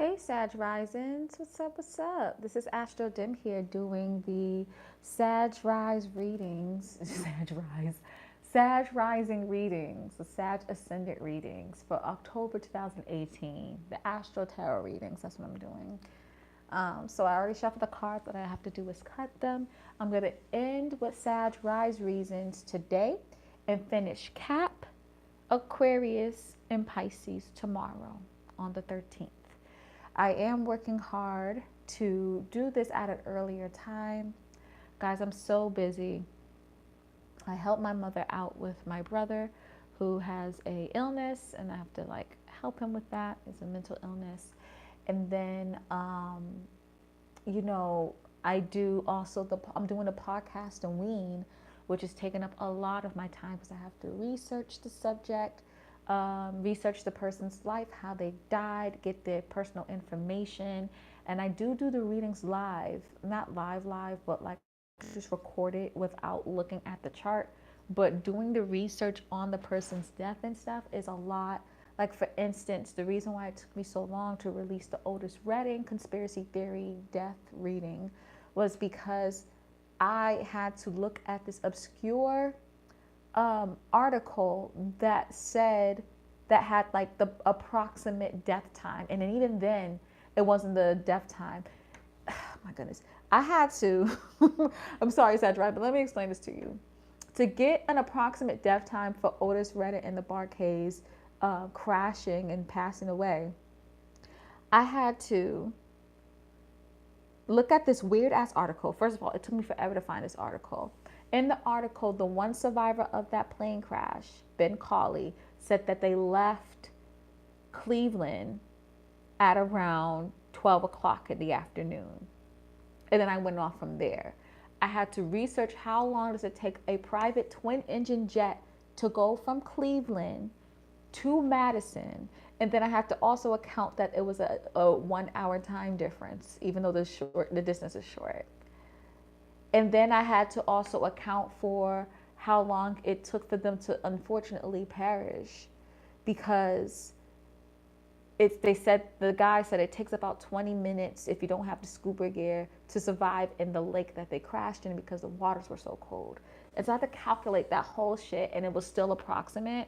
Hey Sag Risings, what's up, what's up? This is Astro Dim here doing the Sag Rise readings, Sag Rising readings, the Sag Ascendant readings for October 2018, the Astro Tarot readings, that's what I'm doing. So I already shuffled the cards, what I have to do is cut them. I'm going to end with Sag Rise reasons today and finish Cap, Aquarius, and Pisces tomorrow on the 13th. I am working hard to do this at an earlier time. Guys, I'm so busy. I help my mother out with my brother who has a illness, and I have to like help him with that. It's a mental illness. And then I do also I'm doing a podcast and wean, which is taking up a lot of my time because I have to research the subject, research the person's life, how they died, get their personal information. And I do the readings live, not live, but like just record it without looking at the chart. But doing the research on the person's death and stuff is a lot. Like, for instance, the reason why it took me so long to release the Otis Redding conspiracy theory death reading was because I had to look at this obscure article that had like the approximate death time, and then even then it wasn't the death time. Oh, my goodness, I had to I'm sorry, Sandra, but let me explain this to you. To get an approximate death time for Otis Redding and the Barkays crashing and passing away, I had to look at this weird ass article. First of all, it took me forever to find this article. In the article, the one survivor of that plane crash, Ben Cauley, said that they left Cleveland at around 12 o'clock in the afternoon. And then I went off from there. I had to research how long does it take a private twin-engine jet to go from Cleveland to Madison. And then I have to also account that it was a 1 hour time difference, even though the distance is short. And then I had to also account for how long it took for them to unfortunately perish, because the guy said it takes about 20 minutes if you don't have the scuba gear to survive in the lake that they crashed in because the waters were so cold. And so I had to calculate that whole shit, and it was still approximate.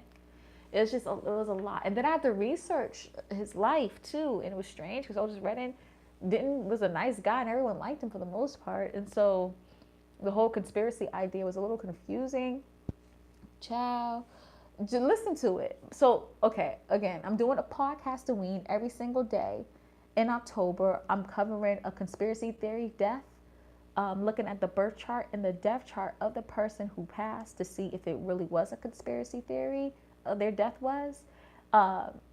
It was a lot. And then I had to research his life too, and it was strange because Otis Redding was a nice guy and everyone liked him for the most part. And so the whole conspiracy idea was a little confusing. Ciao. Just listen to it. So, okay, again, I'm doing a podcast to wean every single day. In October, I'm covering a conspiracy theory death, looking at the birth chart and the death chart of the person who passed to see if it really was a conspiracy theory, their death was.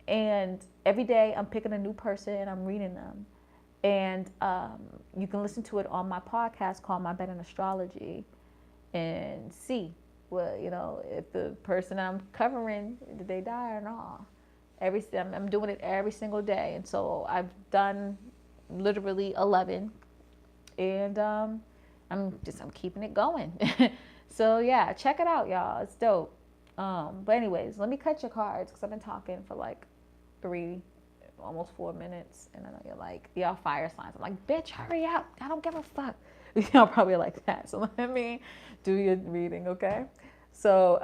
And every day I'm picking a new person and I'm reading them. And you can listen to it on my podcast called My Bed and Astrology and see, well, if the person I'm covering, did they die or not? I'm doing it every single day. And so I've done literally 11. And I'm keeping it going. So yeah, check it out, y'all. It's dope. But anyways, let me cut your cards because I've been talking for like almost 4 minutes, and I know you're like, y'all fire signs. I'm like, bitch, hurry up. I don't give a fuck. Y'all probably like that. So let me do your reading, okay? So,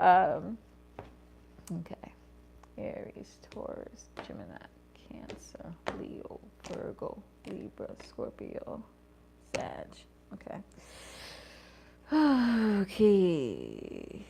okay. Aries, Taurus, Gemini, Cancer, Leo, Virgo, Libra, Scorpio, Sag. Okay. Okay.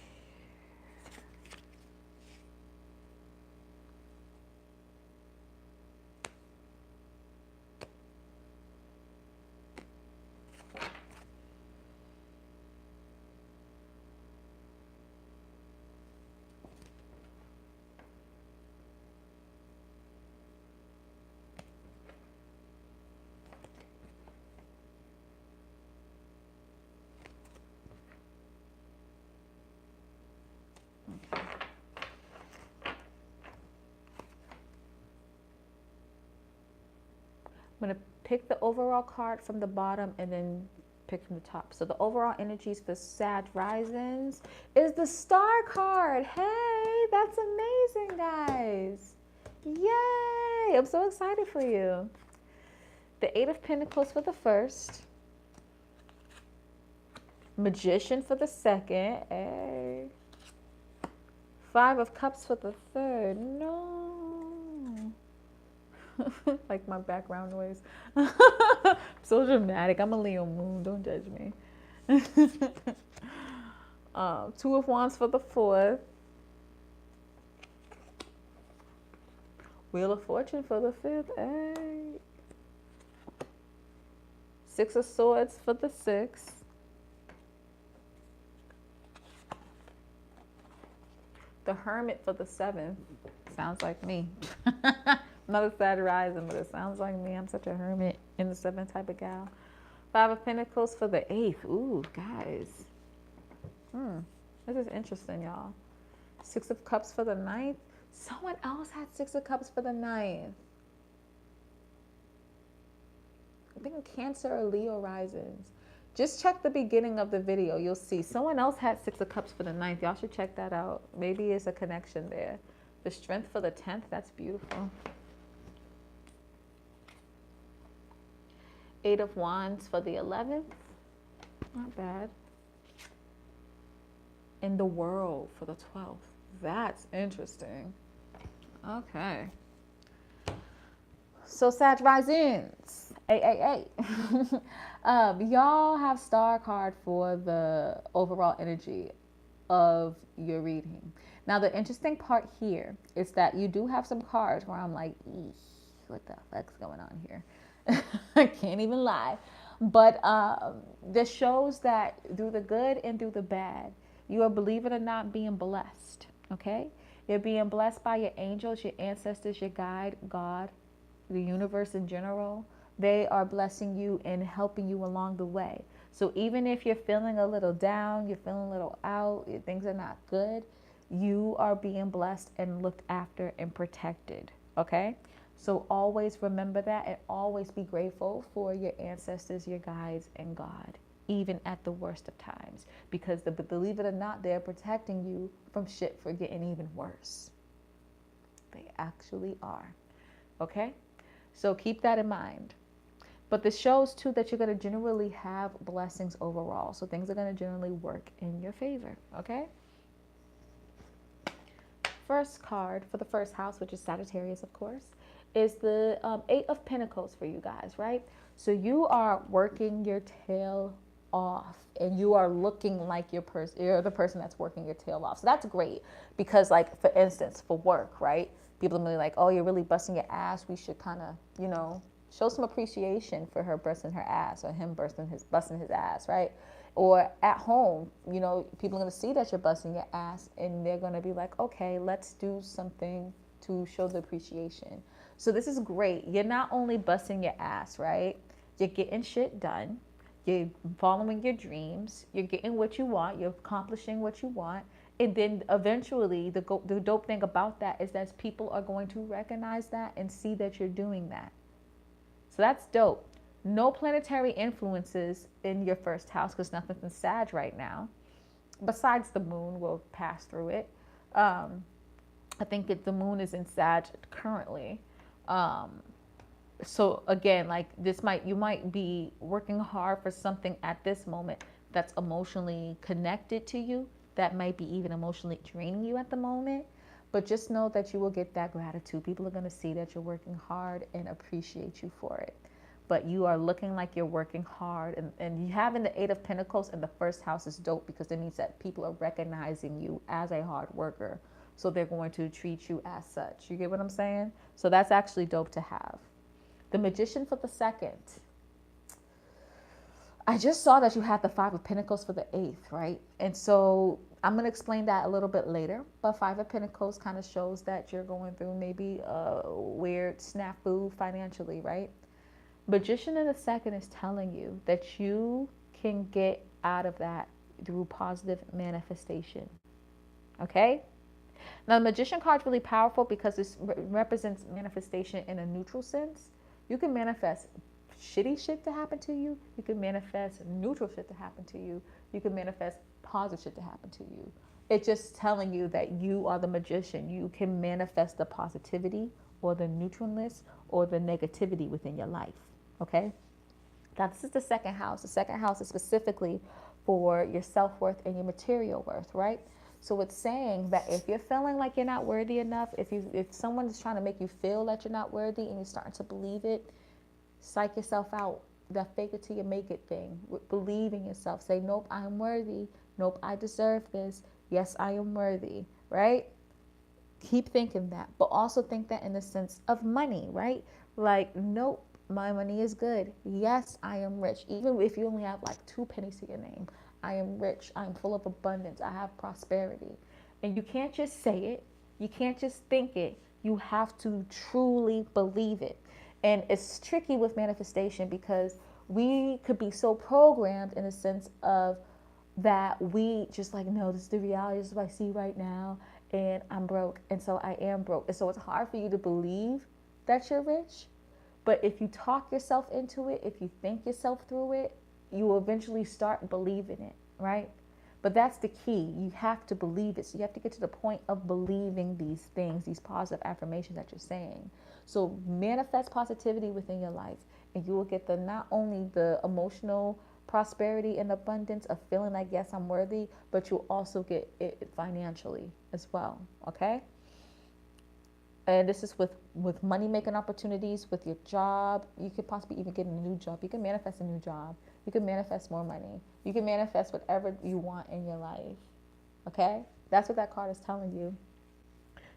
I'm going to pick the overall card from the bottom and then pick from the top. So the overall energies for Sag Risings is the Star card. Hey, that's amazing, guys. Yay! I'm so excited for you. The Eight of Pentacles for the first. Magician for the second. Hey. Five of Cups for the third. No. Like my background noise. So dramatic. I'm a Leo moon. Don't judge me. Two of Wands for the fourth. Wheel of Fortune for the fifth. Hey. Six of Swords for the sixth. The Hermit for the seventh. Sounds like me. Not a sad rising, but it sounds like me. I'm such a hermit in the seventh type of gal. Five of Pentacles for the eighth. Ooh, guys. This is interesting, y'all. Six of Cups for the ninth. Someone else had Six of Cups for the ninth. I think Cancer or Leo risings. Just check the beginning of the video. You'll see someone else had Six of Cups for the ninth. Y'all should check that out. Maybe it's a connection there. The Strength for the 10th. That's beautiful. Eight of Wands for the 11th. Not bad. And the World for the 12th. That's interesting. Okay. So Sag risings. Y'all have star card for the overall energy of your reading. Now the interesting part here is that you do have some cards where I'm like, what the fuck's going on here? I can't even lie. But this shows that through the good and through the bad, you are, believe it or not, being blessed. Okay? You're being blessed by your angels, your ancestors, your guide, God, the universe in general. They are blessing you and helping you along the way. So even if you're feeling a little down, you're feeling a little out, things are not good, you are being blessed and looked after and protected. Okay? So always remember that, and always be grateful for your ancestors, your guides, and God, even at the worst of times. Because believe it or not, they're protecting you from shit for getting even worse. They actually are. Okay? So keep that in mind. But this shows too that you're going to generally have blessings overall. So things are going to generally work in your favor. Okay? First card for the first house, which is Sagittarius, of course, is the Eight of Pentacles for you guys, right? So you are working your tail off, and you are looking like you're the person that's working your tail off. So that's great, because like, for instance, for work, right? People are really like, oh, you're really busting your ass. We should kind of, you know, show some appreciation for her busting her ass, or him busting his ass, right? Or at home, you know, people are going to see that you're busting your ass, and they're going to be like, okay, let's do something to show the appreciation. So this is great. You're not only busting your ass, right? You're getting shit done. You're following your dreams. You're getting what you want. You're accomplishing what you want. And then eventually, the dope thing about that is that people are going to recognize that and see that you're doing that. So that's dope. No planetary influences in your first house, because nothing's in Sag right now. Besides the moon, will pass through it. I think the moon is in Sag currently. So again, like you might be working hard for something at this moment that's emotionally connected to you, that might be even emotionally draining you at the moment. But just know that you will get that gratitude. People are going to see that you're working hard and appreciate you for it. But you are looking like you're working hard, and you having the Eight of Pentacles in the first house is dope, because it means that people are recognizing you as a hard worker. So they're going to treat you as such. You get what I'm saying? So that's actually dope to have. The Magician for the second. I just saw that you had the Five of Pentacles for the eighth, right? And so I'm going to explain that a little bit later. But Five of Pentacles kind of shows that you're going through maybe a weird snafu financially, right? Magician in the second is telling you that you can get out of that through positive manifestation. Okay? Now, the Magician card is really powerful because this represents manifestation in a neutral sense. You can manifest shitty shit to happen to you. You can manifest neutral shit to happen to you. You can manifest positive shit to happen to you. It's just telling you that you are the magician. You can manifest the positivity or the neutralness or the negativity within your life. Okay. Now, this is the second house. The second house is specifically for your self-worth and your material worth, right? So it's saying that if you're feeling like you're not worthy enough, if someone is trying to make you feel that you're not worthy and you're starting to believe it, psych yourself out. That fake it till you make it thing. Believe in yourself. Say, nope, I am worthy. Nope, I deserve this. Yes, I am worthy, right? Keep thinking that, but also think that in the sense of money, right? Like, nope, my money is good. Yes, I am rich. Even if you only have like 2 pennies to your name, I am rich. I'm full of abundance. I have prosperity. And you can't just say it, you can't just think it. You have to truly believe it. And it's tricky with manifestation because we could be so programmed in the sense of that we just like, no, this is the reality, this is what I see right now, and I'm broke, and so I am broke. And so it's hard for you to believe that you're rich. But if you talk yourself into it, if you think yourself through it, you will eventually start believing it, right? But that's the key. You have to believe it. So you have to get to the point of believing these things, these positive affirmations that you're saying. So manifest positivity within your life, and you will get the not only the emotional prosperity and abundance of feeling like, yes, I'm worthy, but you'll also get it financially as well. Okay. And this is with money making opportunities, with your job. You could possibly even get a new job. You can manifest a new job. You can manifest more money. You can manifest whatever you want in your life. Okay. That's what that card is telling you.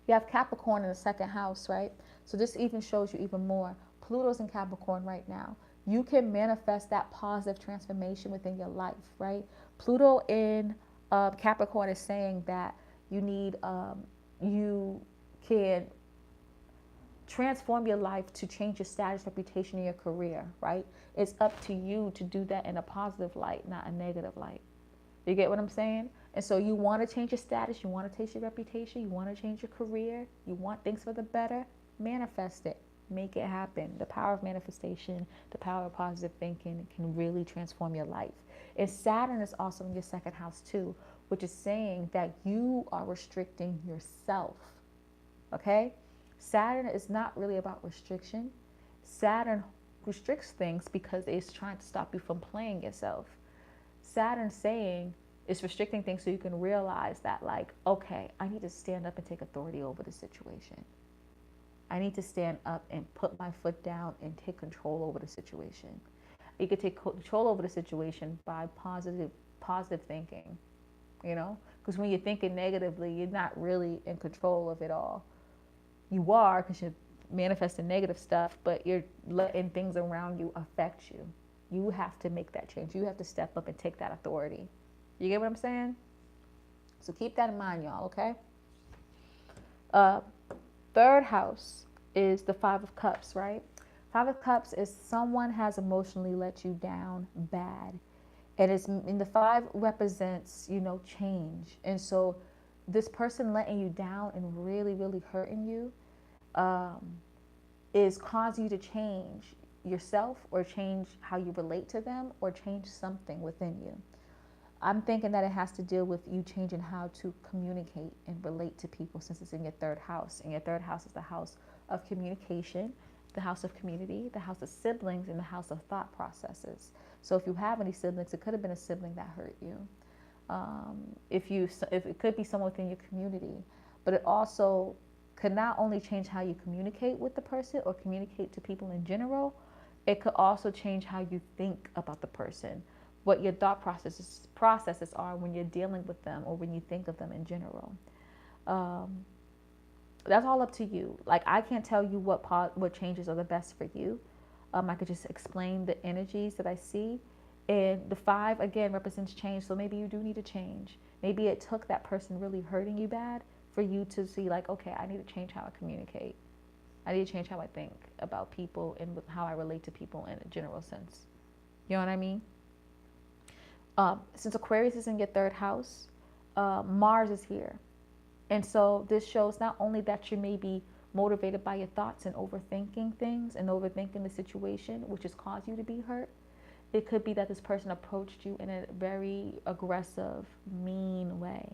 You have Capricorn in the second house, right? So this even shows you even more. Pluto's in Capricorn right now. You can manifest that positive transformation within your life, right? Pluto in Capricorn is saying that you need, you can transform your life to change your status, reputation, and your career, right? It's up to you to do that in a positive light, not a negative light. You get what I'm saying? And so you want to change your status, you want to change your reputation, you want to change your career, you want things for the better, manifest it. Make it happen. The power of manifestation, the power of positive thinking can really transform your life. And Saturn is also in your second house too, which is saying that you are restricting yourself. Okay? Saturn is not really about restriction. Saturn restricts things because it's trying to stop you from playing yourself. Saturn saying it's restricting things so you can realize that, like, okay, I need to stand up and take authority over the situation. I need to stand up and put my foot down and take control over the situation. You could take control over the situation by positive thinking, you know? Because when you're thinking negatively, you're not really in control of it all. You are, because you're manifesting negative stuff, but you're letting things around you affect you. You have to make that change. You have to step up and take that authority. You get what I'm saying? So keep that in mind, y'all, okay? Third house is the Five of Cups, right? Five of Cups is someone has emotionally let you down bad. And the five represents, you know, change. And so this person letting you down and really, really hurting you is causing you to change yourself or change how you relate to them or change something within you. I'm thinking that it has to deal with you changing how to communicate and relate to people, since it's in your third house. And your third house is the house of communication, the house of community, the house of siblings, and the house of thought processes. So if you have any siblings, it could have been a sibling that hurt you. If it could be someone within your community, but it also could not only change how you communicate with the person or communicate to people in general, it could also change how you think about the person, what your thought processes are when you're dealing with them or when you think of them in general. That's all up to you. Like, I can't tell you what changes are the best for you. I could just explain the energies that I see. And the five, again, represents change. So maybe you do need to change. Maybe it took that person really hurting you bad for you to see, like, okay, I need to change how I communicate. I need to change how I think about people and how I relate to people in a general sense. You know what I mean? Since Aquarius is in your third house, Mars is here. And so this shows not only that you may be motivated by your thoughts and overthinking things and overthinking the situation, which has caused you to be hurt. It could be that this person approached you in a very aggressive, mean way.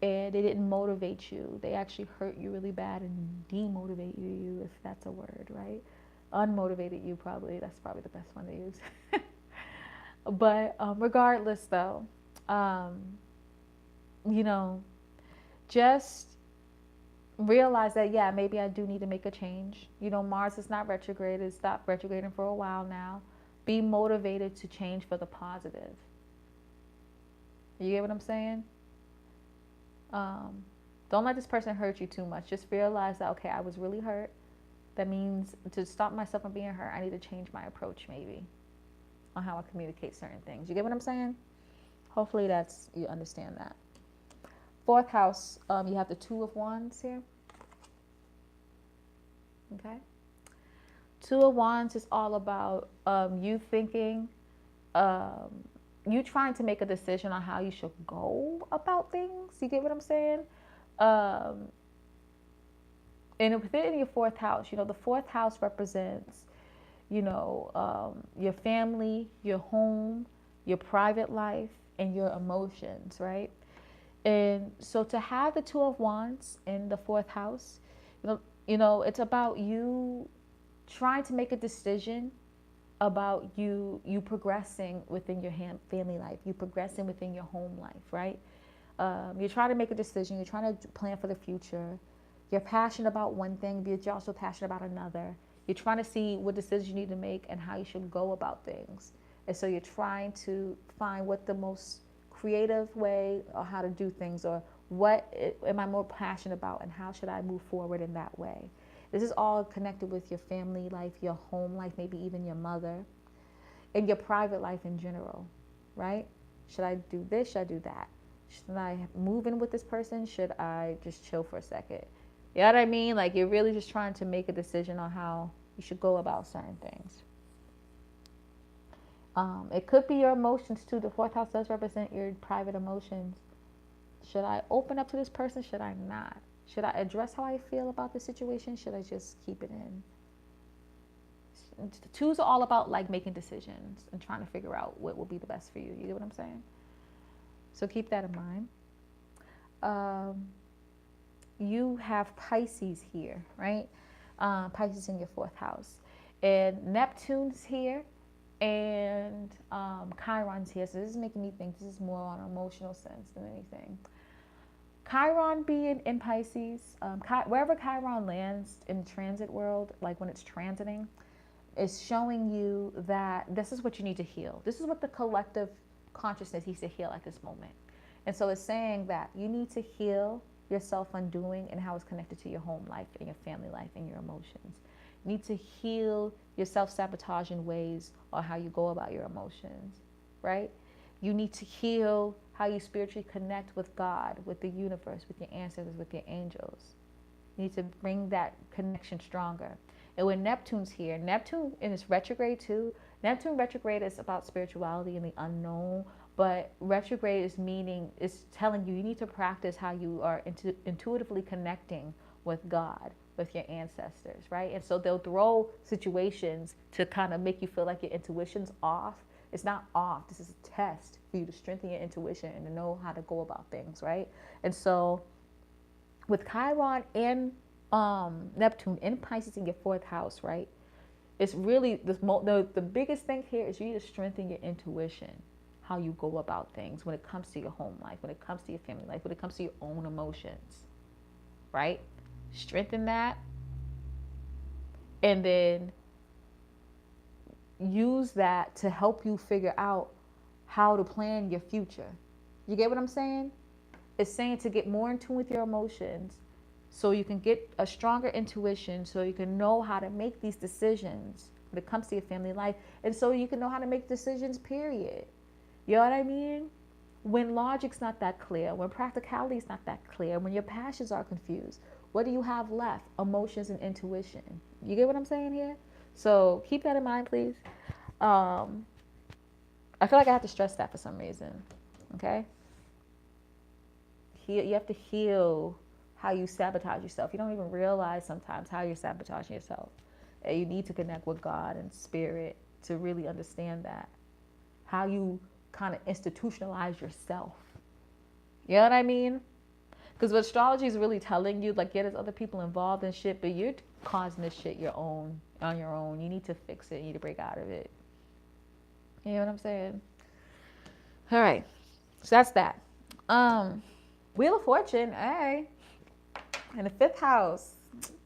And they didn't motivate you. They actually hurt you really bad and demotivate you, if that's a word, right? Unmotivated you, probably. That's probably the best one to use. But regardless, though, um, you know, just realize that, yeah, maybe I do need to make a change. You know, Mars is not retrograde. It's stopped retrograding for a while now. Be motivated to change for the positive. You get what I'm saying? Don't let this person hurt you too much. Just realize that, okay, I was really hurt. That means to stop myself from being hurt, I need to change my approach maybe on how I communicate certain things. You get what I'm saying? Hopefully you understand that. Fourth house, you have the Two of Wands here. Okay. Two of Wands is all about you thinking, you trying to make a decision on how you should go about things. You get what I'm saying? And within your fourth house, you know, the fourth house represents, you know, your family, your home, your private life, and your emotions, right? And so to have the Two of Wands in the fourth house, you know, it's about you trying to make a decision about you progressing within your family life, you progressing within your home life, right? You're trying to make a decision. You're trying to plan for the future. You're passionate about one thing, but you're also passionate about another. You're trying to see what decisions you need to make and how you should go about things. And so you're trying to find what the most creative way or how to do things, or what am I more passionate about and how should I move forward in that way. This is all connected with your family life, your home life, maybe even your mother, and your private life in general, right? Should I do this? Should I do that? Should I move in with this person? Should I just chill for a second? You know what I mean? Like, you're really just trying to make a decision on how you should go about certain things. It could be your emotions too. The fourth house does represent your private emotions. Should I open up to this person? Should I not? Should I address how I feel about the situation? Should I just keep it in? The twos are all about like making decisions and trying to figure out what will be the best for you. You get what I'm saying? So keep that in mind. You have Pisces here, right? Pisces in your fourth house. And Neptune's here. And Chiron's here. So this is making me think this is more on an emotional sense than anything. Chiron being in Pisces, wherever Chiron lands in the transit world, like when it's transiting, is showing you that this is what you need to heal. This is what the collective consciousness needs to heal at this moment. And so it's saying that you need to heal your self-undoing and how it's connected to your home life and your family life and your emotions. You need to heal your self-sabotaging ways or how you go about your emotions, right? You need to heal how you spiritually connect with God, with the universe, with your ancestors, with your angels. You need to bring that connection stronger. And when Neptune's here, Neptune in its retrograde too, Neptune retrograde is about spirituality and the unknown, but retrograde is telling you need to practice how you are intuitively connecting with God, with your ancestors, right? And so they'll throw situations to kind of make you feel like your intuition's off. It's not off. This is a test for you to strengthen your intuition and to know how to go about things, right? And so with Chiron and Neptune in Pisces in your fourth house, right? It's really the biggest thing here is you need to strengthen your intuition, how you go about things when it comes to your home life, when it comes to your family life, when it comes to your own emotions, right? Strengthen that, and then use that to help you figure out how to plan your future. You get what I'm saying? It's saying to get more in tune with your emotions so you can get a stronger intuition, so you can know how to make these decisions when it comes to your family life, and so you can know how to make decisions, period. You know what I mean? When logic's not that clear, when practicality is not that clear, when your passions are confused, what do you have left? Emotions and intuition. You get what I'm saying here? So keep that in mind, please. I feel like I have to stress that for some reason. Okay? You have to heal how you sabotage yourself. You don't even realize sometimes how you're sabotaging yourself. And you need to connect with God and spirit to really understand that. How you kind of institutionalize yourself. You know what I mean? Because what astrology is really telling you, like, yeah, there's other people involved in shit, but causing this shit on your own. You need to fix it. You need to break out of it. You know what I'm saying? All right. So that's that. Wheel of Fortune, hey. In the 5th house.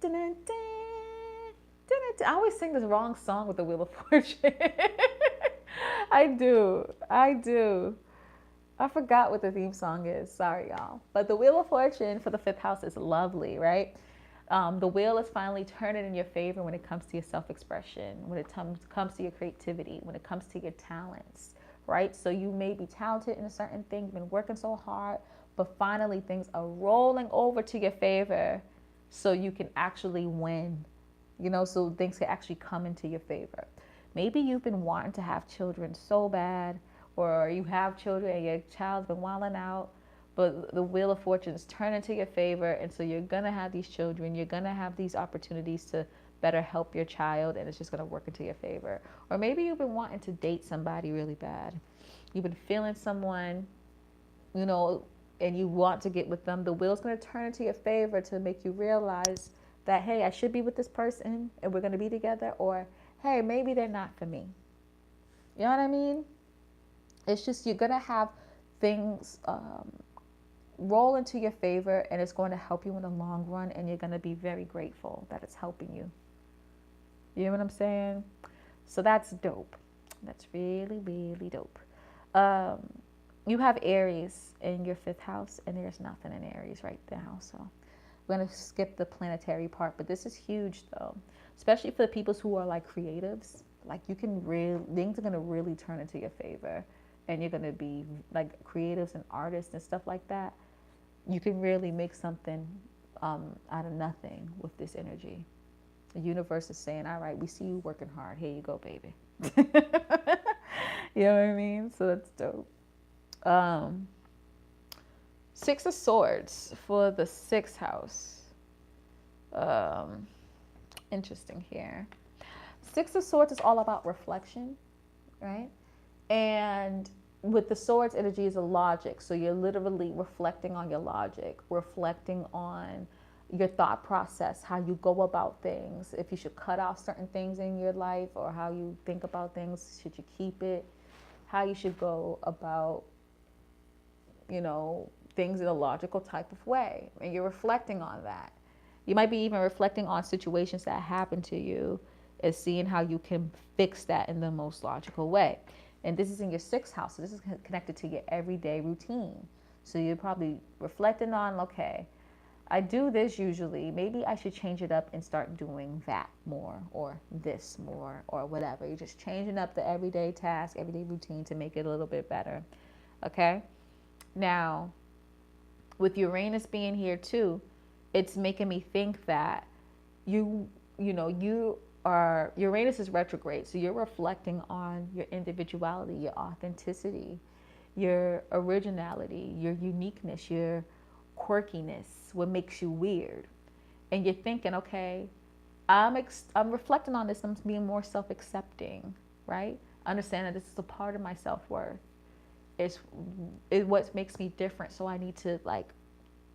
Dun-dun-dun, dun-dun-dun. I always sing this wrong song with the Wheel of Fortune. I do. I forgot what the theme song is. Sorry, y'all. But the Wheel of Fortune for the 5th house is lovely, right? The wheel is finally turning in your favor when it comes to your self-expression, when it comes to your creativity, when it comes to your talents, right? So you may be talented in a certain thing, you've been working so hard, but finally things are rolling over to your favor so you can actually win, so things can actually come into your favor. Maybe you've been wanting to have children so bad, or you have children and your child's been wilding out, but the Wheel of Fortune is turning to your favor, and so you're going to have these children, you're going to have these opportunities to better help your child, and it's just going to work into your favor. Or maybe you've been wanting to date somebody really bad. You've been feeling someone, and you want to get with them. The wheel's going to turn into your favor to make you realize that, hey, I should be with this person, and we're going to be together, or, hey, maybe they're not for me. You know what I mean? It's just you're going to have things roll into your favor, and it's going to help you in the long run, and you're going to be very grateful that it's helping you. You know what I'm saying? So that's dope. That's really, really dope. You have Aries in your 5th house, and there's nothing in Aries right now. So we're going to skip the planetary part, but this is huge though, especially for the people who are like creatives. Like things are going to really turn into your favor, and you're going to be like creatives and artists and stuff like that. You can really make something out of nothing with this energy. The universe is saying, all right, we see you working hard. Here you go, baby. You know what I mean? So that's dope. 6 of Swords for the 6th house. Interesting here. 6 of Swords is all about reflection, right? And with the Swords energy is a logic. So you're literally reflecting on your logic, reflecting on your thought process, how you go about things, if you should cut off certain things in your life, or how you think about things, should you keep it, how you should go about, things in a logical type of way. And you're reflecting on that. You might be even reflecting on situations that happen to you and seeing how you can fix that in the most logical way. And this is in your 6th house. So this is connected to your everyday routine. So you're probably reflecting on, okay, I do this usually. Maybe I should change it up and start doing that more, or this more, or whatever. You're just changing up the everyday task, everyday routine to make it a little bit better. Okay? Now, with Uranus being here too, it's making me think that Uranus is retrograde, so you're reflecting on your individuality, your authenticity, your originality, your uniqueness, your quirkiness, what makes you weird. And you're thinking, okay, I'm reflecting on this, I'm being more self-accepting, right? Understand that this is a part of my self-worth. It's what makes me different, so I need to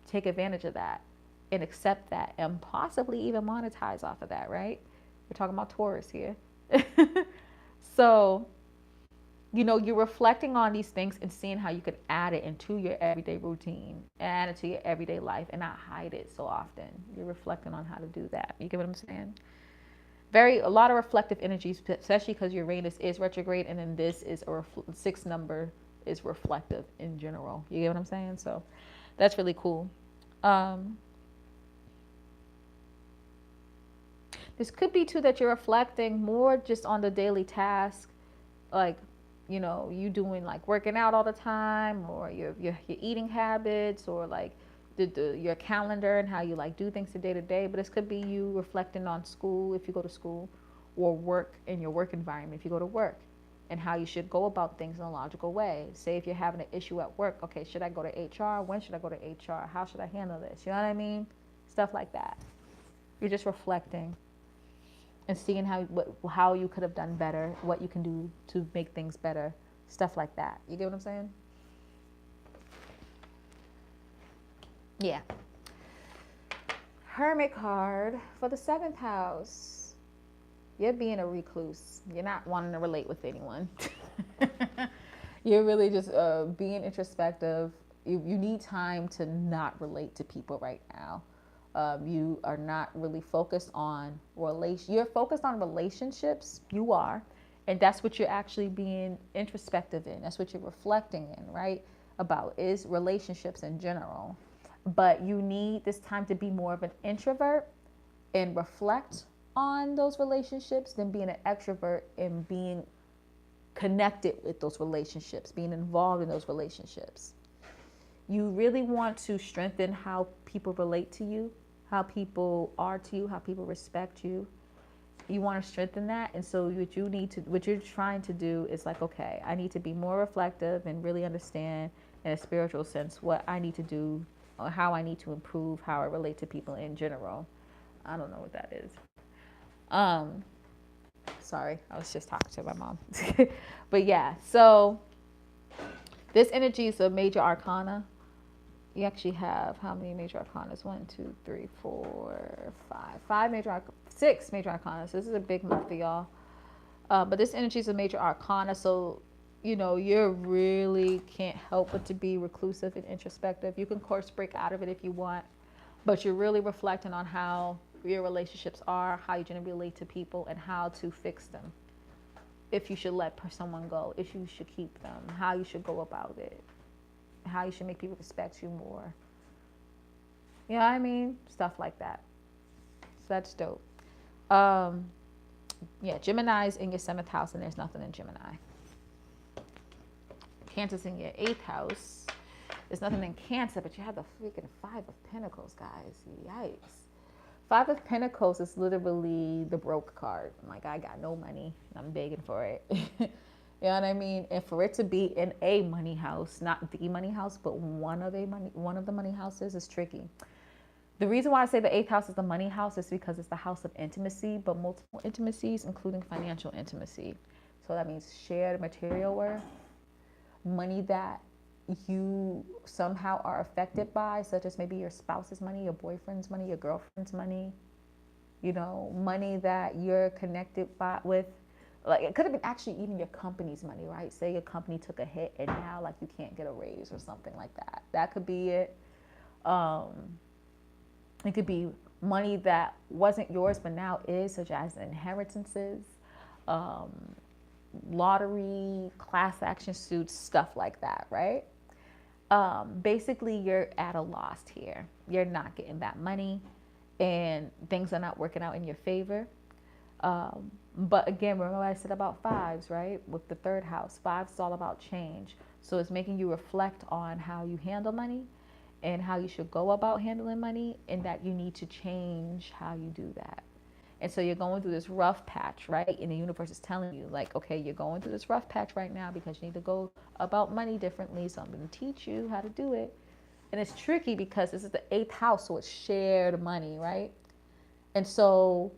take advantage of that and accept that, and possibly even monetize off of that, right? We're talking about Taurus here. So, you're reflecting on these things and seeing how you could add it into your everyday routine, add it to your everyday life, and not hide it so often. You're reflecting on how to do that. You get what I'm saying? A lot of reflective energies, especially because Uranus is retrograde, and then this is 6 number is reflective in general. You get what I'm saying? So that's really cool. This could be too that you're reflecting more just on the daily task, you doing working out all the time, or your eating habits, or your calendar and how you do things day to day. But this could be you reflecting on school if you go to school, or work in your work environment if you go to work, and how you should go about things in a logical way. Say if you're having an issue at work, okay, should I go to HR? When should I go to HR? How should I handle this? You know what I mean? Stuff like that. You're just reflecting and seeing how you could have done better, what you can do to make things better, stuff like that. You get what I'm saying? Yeah. Hermit card for the 7th house. You're being a recluse. You're not wanting to relate with anyone. You're really just being introspective. You need time to not relate to people right now. You are not really focused on You're focused on relationships. You are. And that's what you're actually being introspective in. That's what you're reflecting in, right? About is relationships in general. But you need this time to be more of an introvert and reflect on those relationships than being an extrovert and being connected with those relationships, being involved in those relationships. You really want to strengthen how people relate to you, how people are to you, how people respect you. You want to strengthen that. And so what you're trying to do is like, okay, I need to be more reflective and really understand in a spiritual sense what I need to do or how I need to improve how I relate to people in general. I don't know what that is. Sorry, I was just talking to my mom. But yeah, so this energy is a major arcana. You actually have how many major arcanas? 1, 2, 3, 4, 5 major, 6 major arcanas. So this is a big month for y'all. But this energy is a major arcana. So, you know, you really can't help but to be reclusive and introspective. You can, of course, break out of it if you want. But you're really reflecting on how your relationships are, how you generally relate to people, and how to fix them. If you should let someone go, if you should keep them, how you should go about it, how you should make people respect you more. You know what I mean? Stuff like that. So that's dope. Yeah, Gemini's in your 7th house, and there's nothing in Gemini. Cancer's in your 8th house. There's nothing in Cancer, but you have the freaking 5 of Pentacles, guys. Yikes. 5 of Pentacles is literally the broke card. Like, I got no money, and I'm begging for it. You know what I mean? And for it to be in a money house, not the money house, but one of the money houses is tricky. The reason why I say the 8th house is the money house is because it's the house of intimacy, but multiple intimacies, including financial intimacy. So that means shared material worth, money that you somehow are affected by, such as maybe your spouse's money, your boyfriend's money, your girlfriend's money, you know, money that you're connected with. Like, it could have been actually even your company's money, right? Say your company took a hit and now, like, you can't get a raise or something like that. That could be it. It could be money that wasn't yours but now is, such as inheritances, lottery, class action suits, stuff like that, right? Basically, you're at a loss here. You're not getting that money and things are not working out in your favor. But again, remember what I said about 5s, right? With the 3rd house, 5 is all about change. So it's making you reflect on how you handle money and how you should go about handling money, and that you need to change how you do that. And so you're going through this rough patch, right? And the universe is telling you, like, okay, you're going through this rough patch right now because you need to go about money differently. So I'm going to teach you how to do it. And it's tricky because this is the 8th house, so it's shared money, right? And so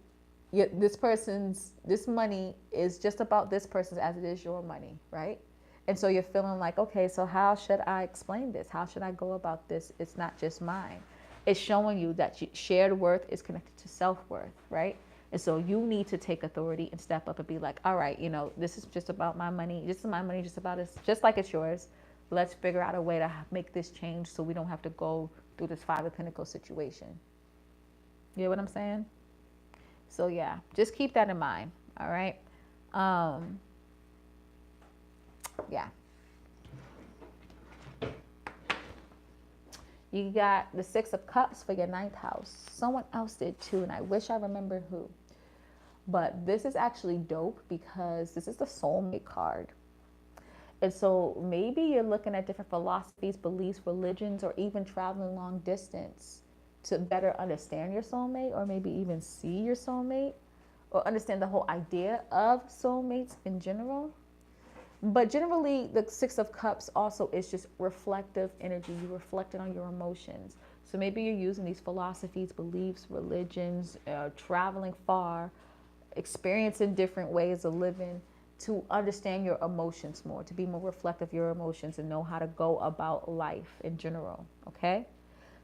this money is just about this person's as it is your money, right? And so you're feeling like, okay, so how should I explain this? How should I go about this? It's not just mine. It's showing you that shared worth is connected to self-worth, right? And so you need to take authority and step up and be like, all right, you know, this is just about my money. This is my money, just like it's yours. Let's figure out a way to make this change so we don't have to go through this 5 of Pentacles situation. You know what I'm saying? So yeah, just keep that in mind. All right. Yeah. You got the 6 of Cups for your 9th house. Someone else did too, and I wish I remembered who. But this is actually dope because this is the soulmate card. And so maybe you're looking at different philosophies, beliefs, religions, or even traveling long distance to better understand your soulmate, or maybe even see your soulmate, or understand the whole idea of soulmates in general. But generally, the 6 of Cups also is just reflective energy. You're reflecting on your emotions. So maybe you're using these philosophies, beliefs, religions, traveling far, experiencing different ways of living to understand your emotions more, to be more reflective of your emotions and know how to go about life in general, okay?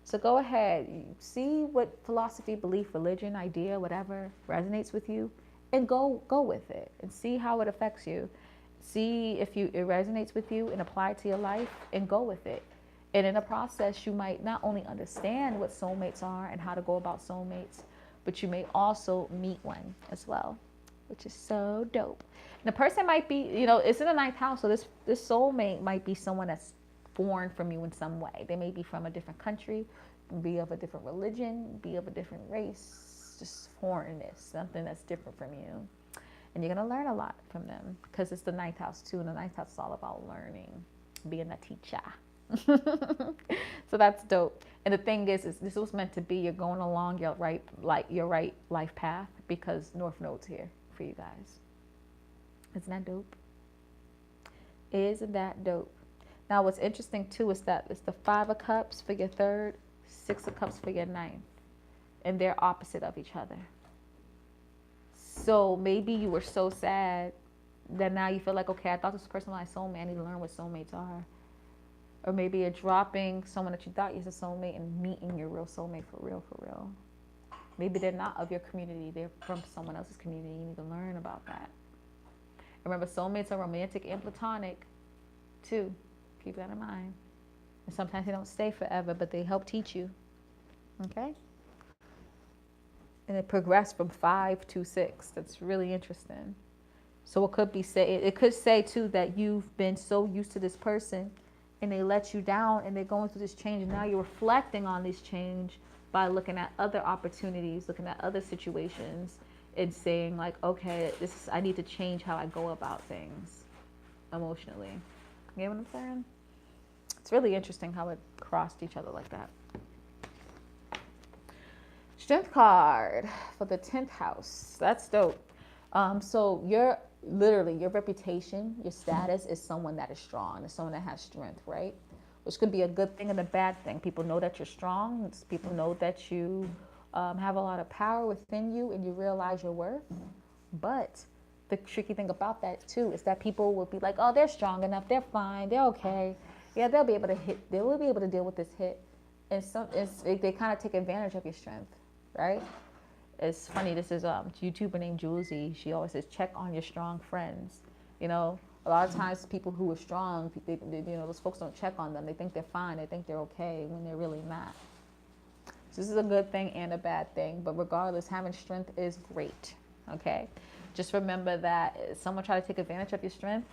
So go ahead, see what philosophy, belief, religion, idea, whatever resonates with you, and go with it and see how it affects you. See if it resonates with you and apply it to your life and go with it. And in the process, you might not only understand what soulmates are and how to go about soulmates, but you may also meet one as well, which is so dope. And the person might be, it's in the ninth house, so this soulmate might be someone that's foreign from you in some way. They may be from a different country, be of a different religion, be of a different race, just foreignness, something that's different from you. And you're going to learn a lot from them because it's the ninth house too. And the ninth house is all about learning, being a teacher. So that's dope. And the thing is this was meant to be, you're going along your right life path because North Node's here for you guys. Isn't that dope? Isn't that dope? Now, what's interesting too is that it's the 5 of Cups for your third, 6 of Cups for your ninth, and they're opposite of each other. So maybe you were so sad that now you feel like, okay, I thought this person was my soulmate. I need to learn what soulmates are. Or maybe you're dropping someone that you thought was a soulmate and meeting your real soulmate for real. Maybe they're not of your community. They're from someone else's community. You need to learn about that. And remember, soulmates are romantic and platonic too. Keep that in mind. And sometimes they don't stay forever, but they help teach you. Okay? And it progressed from 5 to 6. That's really interesting. So it could say too that you've been so used to this person and they let you down and they're going through this change, and now you're reflecting on this change by looking at other opportunities, looking at other situations, and saying like, okay, I need to change how I go about things emotionally. You know what I'm saying? It's really interesting how it crossed each other like that. Strength card for the 10th house. That's dope. So your reputation, your status is someone that is strong, is someone that has strength, right? Which could be a good thing and a bad thing. People know that you're strong. People know that you have a lot of power within you and you realize your worth. But the tricky thing about that too is that people will be like, oh, they're strong enough, they're fine, they're okay. Yeah, they'll be able to deal with this hit. And they kind of take advantage of your strength, right? It's funny, this is a YouTuber named Julesy. She always says, check on your strong friends. A lot of times people who are strong, those folks don't check on them. They think they're fine, they think they're okay when they're really not. So this is a good thing and a bad thing, but regardless, having strength is great, okay? Just remember that if someone try to take advantage of your strength,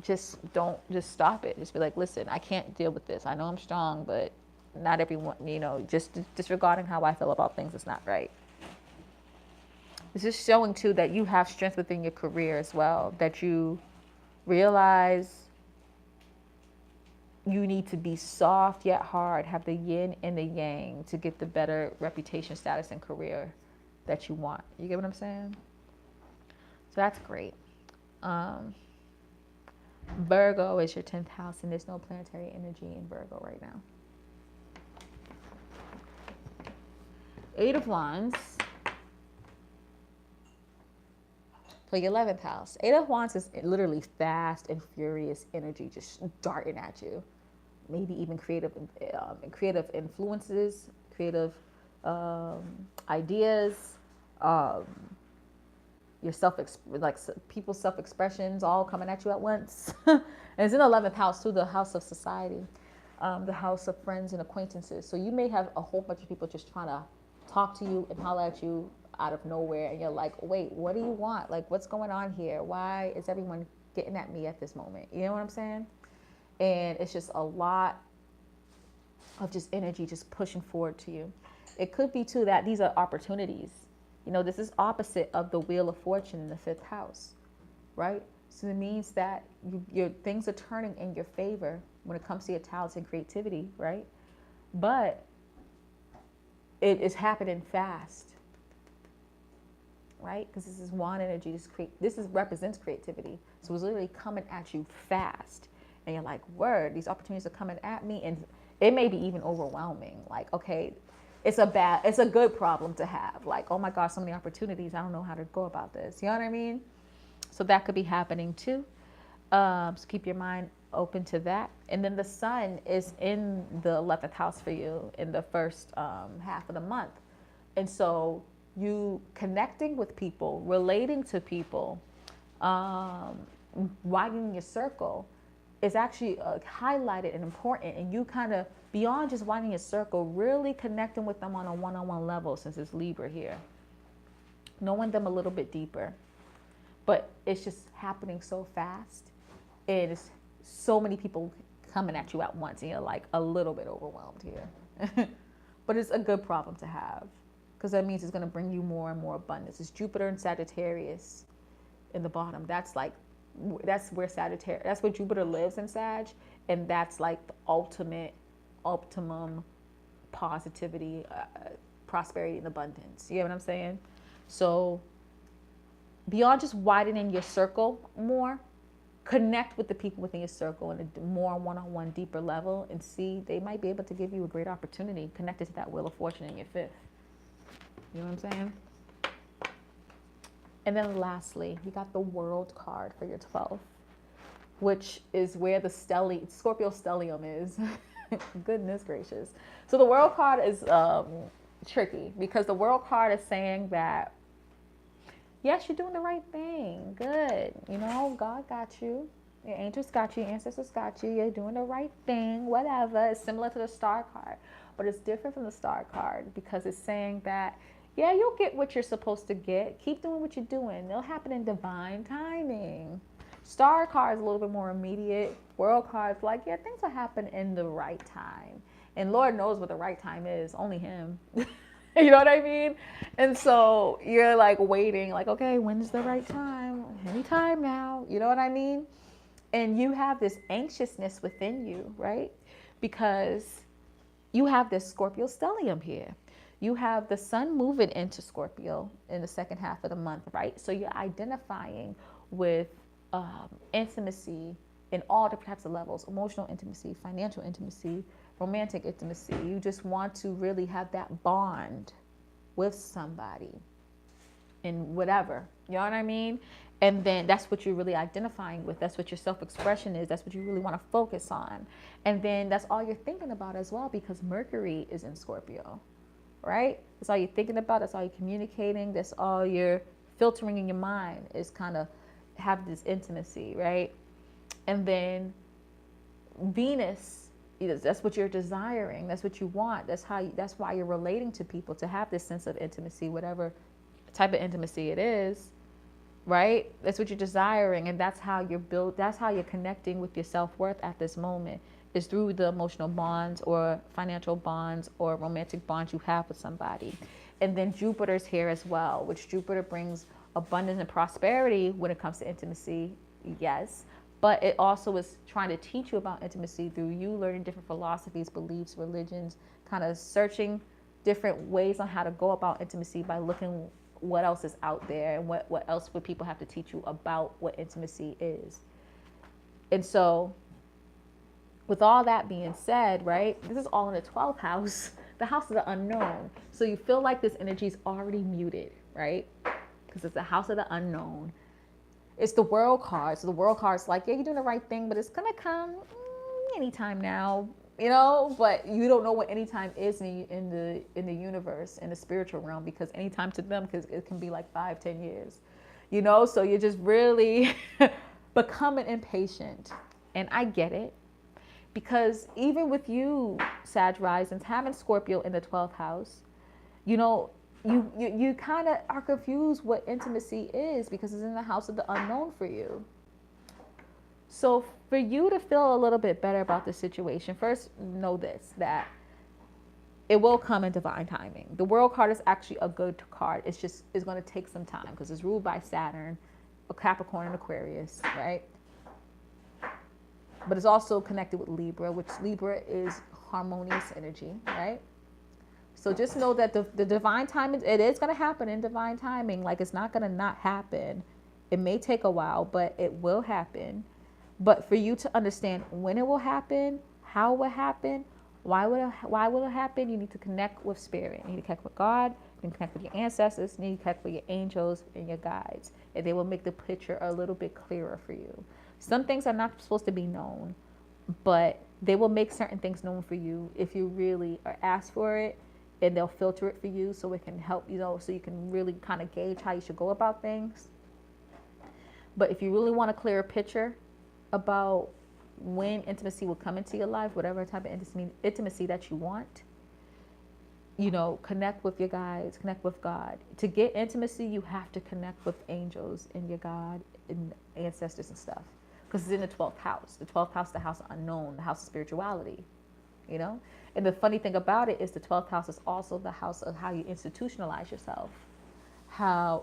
just stop it. Just be like, listen, I can't deal with this. I know I'm strong, but not everyone, just disregarding how I feel about things is not right. This is showing too that you have strength within your career as well, that you realize you need to be soft yet hard, have the yin and the yang to get the better reputation, status, and career that you want. You get what I'm saying? So that's great. Virgo is your 10th house, and there's no planetary energy in Virgo right now. 8 of Wands for your 11th house. 8 of Wands is literally fast and furious energy just darting at you. Maybe even creative influences, creative ideas, people's self-expressions all coming at you at once. And it's in the 11th house too, the house of society, the house of friends and acquaintances. So you may have a whole bunch of people just trying to talk to you and holler at you out of nowhere, and you're like, wait, what do you want? Like, what's going on here? Why is everyone getting at me at this moment? You know what I'm saying? And it's just a lot of just energy just pushing forward to you. It could be too that these are opportunities. This is opposite of the Wheel of Fortune in the 5th house, right? So it means that your things are turning in your favor when it comes to your talents and creativity, right? But it is happening fast, right? Because this is wand energy. This represents creativity. So it's literally coming at you fast. And you're like, word, these opportunities are coming at me. And it may be even overwhelming. Like, okay, it's a good problem to have. Like, oh my gosh, so many opportunities. I don't know how to go about this. You know what I mean? So that could be happening too. So keep your mind open to that. And then the sun is in the 11th house for you in the first half of the month. And so you connecting with people, relating to people, widening your circle is actually highlighted and important. And you kind of, beyond just widening your circle, really connecting with them on a one-on-one level, since it's Libra here. Knowing them a little bit deeper. But it's just happening so fast. And it's so many people coming at you at once. And you're like a little bit overwhelmed here. But it's a good problem to have. Because that means it's going to bring you more and more abundance. It's Jupiter and Sagittarius in the bottom. That's where Sagittarius, that's where Jupiter lives in Sag. And that's like the optimum positivity, prosperity, and abundance. You get what I'm saying? So beyond just widening your circle more, connect with the people within your circle in a more one-on-one, deeper level, and see they might be able to give you a great opportunity connected to that Wheel of Fortune in your 5th. You know what I'm saying? And then lastly, you got the World card for your 12th, which is where the Scorpio stellium is. Goodness gracious. So the World card is tricky, because the World card is saying that, yes, you're doing the right thing. Good. You know, God got you. Your angels got you. Your ancestors got you. You're doing the right thing. Whatever. It's similar to the Star card. But it's different from the Star card, because it's saying that, yeah, you'll get what you're supposed to get. Keep doing what you're doing. It'll happen in divine timing. Star card is a little bit more immediate. World card is like, yeah, things will happen in the right time. And Lord knows what the right time is. Only him. You know what I mean? And so you're like waiting, like, okay, when's the right time? Anytime now. You know what I mean? And you have this anxiousness within you, right? Because you have this Scorpio stellium here. You have the sun moving into Scorpio in the second half of the month, right? So you're identifying with intimacy in all different types of levels: emotional intimacy, financial intimacy, romantic intimacy. You just want to really have that bond with somebody in whatever, you know what I mean? And then that's what you're really identifying with. That's what your self-expression is. That's what you really want to focus on. And then that's all you're thinking about as well, because Mercury is in Scorpio, right? That's all you're thinking about. That's all you're communicating. That's all you're filtering in your mind, is kind of have this intimacy, right? And then Venus, that's what you're desiring. That's what you want. That's why you're relating to people, to have this sense of intimacy, whatever type of intimacy it is, right? That's what you're desiring. And that's how you're connecting with your self-worth at this moment, is through the emotional bonds or financial bonds or romantic bonds you have with somebody. And then Jupiter's here as well, which Jupiter brings abundance and prosperity when it comes to intimacy, yes. But it also is trying to teach you about intimacy through you learning different philosophies, beliefs, religions, kind of searching different ways on how to go about intimacy by looking what else is out there and what else would people have to teach you about what intimacy is. And so with all that being said, right, this is all in the 12th house, the house of the unknown. So you feel like this energy is already muted, right? Because it's the house of the unknown. It's the World card. So the World card is like, yeah, you're doing the right thing, but it's going to come anytime now, you know, but you don't know what anytime is in the universe, in the spiritual realm, because anytime to them, because it can be like 5-10 years, you know, so you're just really becoming impatient. And I get it, because even with you, Sag risings, having Scorpio in the 12th house, you know, you kind of are confused what intimacy is, because it's in the house of the unknown for you. So for you to feel a little bit better about the situation, first know this, that it will come in divine timing. The World card is actually a good card. It's going to take some time, because it's ruled by Saturn, a Capricorn and Aquarius, right? But it's also connected with Libra, which Libra is harmonious energy, right? So just know that the divine timing, it is going to happen in divine timing. Like, it's not going to not happen. It may take a while, but it will happen. But for you to understand when it will happen, how it will happen, why will it happen, you need to connect with spirit. You need to connect with God. You need to connect with your ancestors. You need to connect with your angels and your guides. And they will make the picture a little bit clearer for you. Some things are not supposed to be known, but they will make certain things known for you if you really are asked for it, and they'll filter it for you so it can help, so you can really kind of gauge how you should go about things. But if you really want a clearer picture about when intimacy will come into your life, whatever type of intimacy that you want, connect with your guides, connect with God. To get intimacy, you have to connect with angels and your God and ancestors and stuff. Because it's in the 12th house. The 12th house is the house of unknown, the house of spirituality, And the funny thing about it is the 12th house is also the house of how you institutionalize yourself.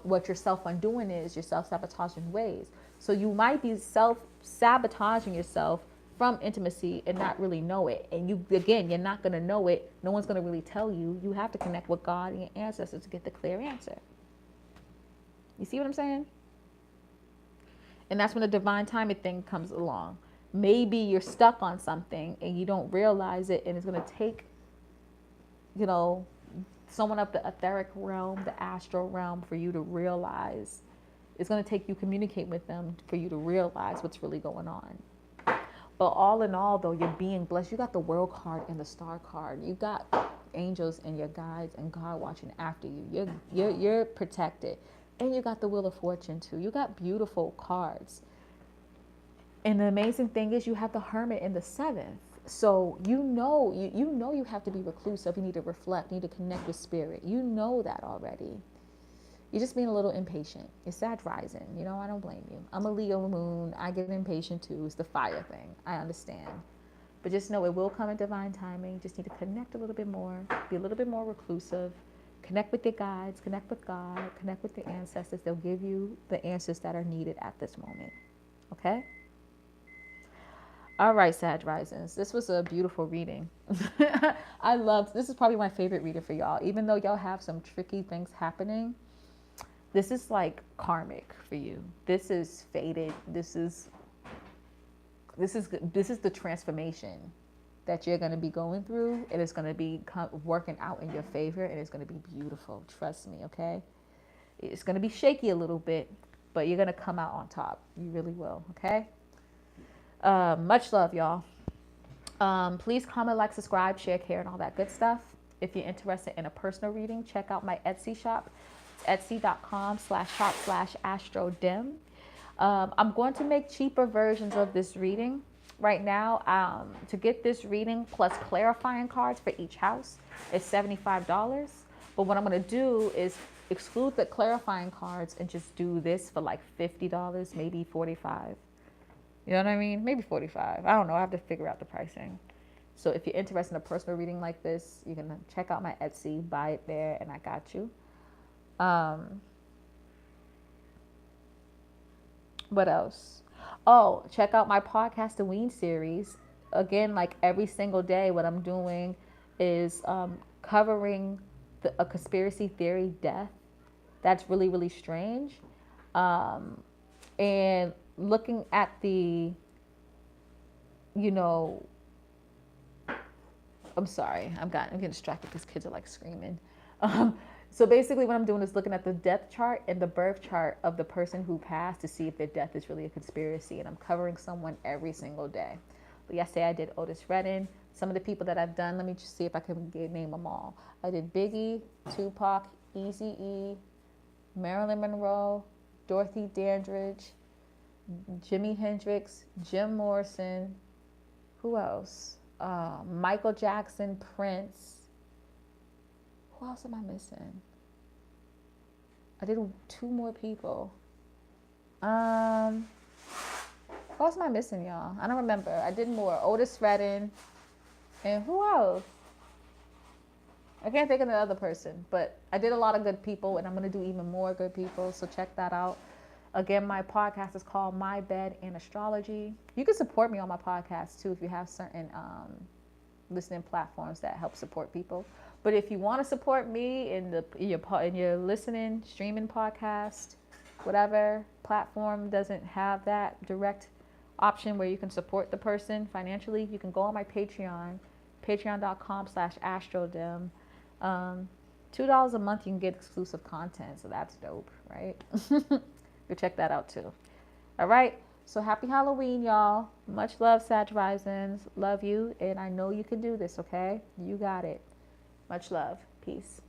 What your self-undoing is, your self-sabotaging ways. So you might be self-sabotaging yourself from intimacy and not really know it. And you're not going to know it. No one's going to really tell you. You have to connect with God and your ancestors to get the clear answer. You see what I'm saying? And that's when the divine timing thing comes along. Maybe you're stuck on something and you don't realize it, and it's going to take, someone up the etheric realm, the astral realm, for you to realize. It's going to take you communicate with them for you to realize what's really going on. But all in all, though, you're being blessed. You got the World card and the Star card. You got angels and your guides and God watching after you. You're protected. And you got the Wheel of Fortune, too. You got beautiful cards. And the amazing thing is you have the Hermit in the 7th. So you know you have to be reclusive. You need to reflect. You need to connect with spirit. You know that already. You're just being a little impatient. It's Sag rising. I don't blame you. I'm a Leo moon. I get impatient too. It's the fire thing. I understand. But just know it will come in divine timing. You just need to connect a little bit more. Be a little bit more reclusive. Connect with your guides. Connect with God. Connect with your ancestors. They'll give you the answers that are needed at this moment. Okay? All right, Sag risings. This was a beautiful reading. This is probably my favorite reading for y'all. Even though y'all have some tricky things happening, this is like karmic for you. This is fated. This is the transformation that you're going to be going through, and it's going to be working out in your favor, and it's going to be beautiful. Trust me, okay? It's going to be shaky a little bit, but you're going to come out on top. You really will, okay? Much love, y'all. Please comment, like, subscribe, share, care, and all that good stuff. If you're interested in a personal reading, check out my Etsy shop. Etsy.com/shop/astrodim. I'm going to make cheaper versions of this reading right now. To get this reading plus clarifying cards for each house is $75. But what I'm going to do is exclude the clarifying cards and just do this for like $50, maybe $45. You know what I mean? Maybe $45. I don't know. I have to figure out the pricing. So if you're interested in a personal reading like this, you can check out my Etsy, buy it there, and I got you. What else? Oh, check out my podcast, the Ween series. Again, like every single day, what I'm doing is covering a conspiracy theory death that's really, really strange. And looking at the, I'm sorry, I'm getting distracted because kids are like screaming. So basically what I'm doing is looking at the death chart and the birth chart of the person who passed to see if their death is really a conspiracy. And I'm covering someone every single day. But yesterday I did Otis Redding. Some of the people that I've done, let me just see if I can name them all. I did Biggie, Tupac, Eazy-E, Marilyn Monroe, Dorothy Dandridge, Jimi Hendrix, Jim Morrison. Who else? Michael Jackson, Prince. Who else am I missing? I did 2 more people. Who else am I missing, y'all? I don't remember. I did more. Otis Redding. And who else? I can't think of the other person. But I did a lot of good people, and I'm going to do even more good people. So check that out. Again, my podcast is called My Bed and Astrology. You can support me on my podcast, too, if you have certain listening platforms that help support people. But if you want to support me in your listening, streaming podcast, whatever platform doesn't have that direct option where you can support the person financially, you can go on my Patreon, patreon.com/astrodim. $2 a month, you can get exclusive content. So that's dope, right? Go check that out too. All right. So happy Halloween, y'all. Much love, Sag Risings. Love you. And I know you can do this, okay? You got it. Much love. Peace.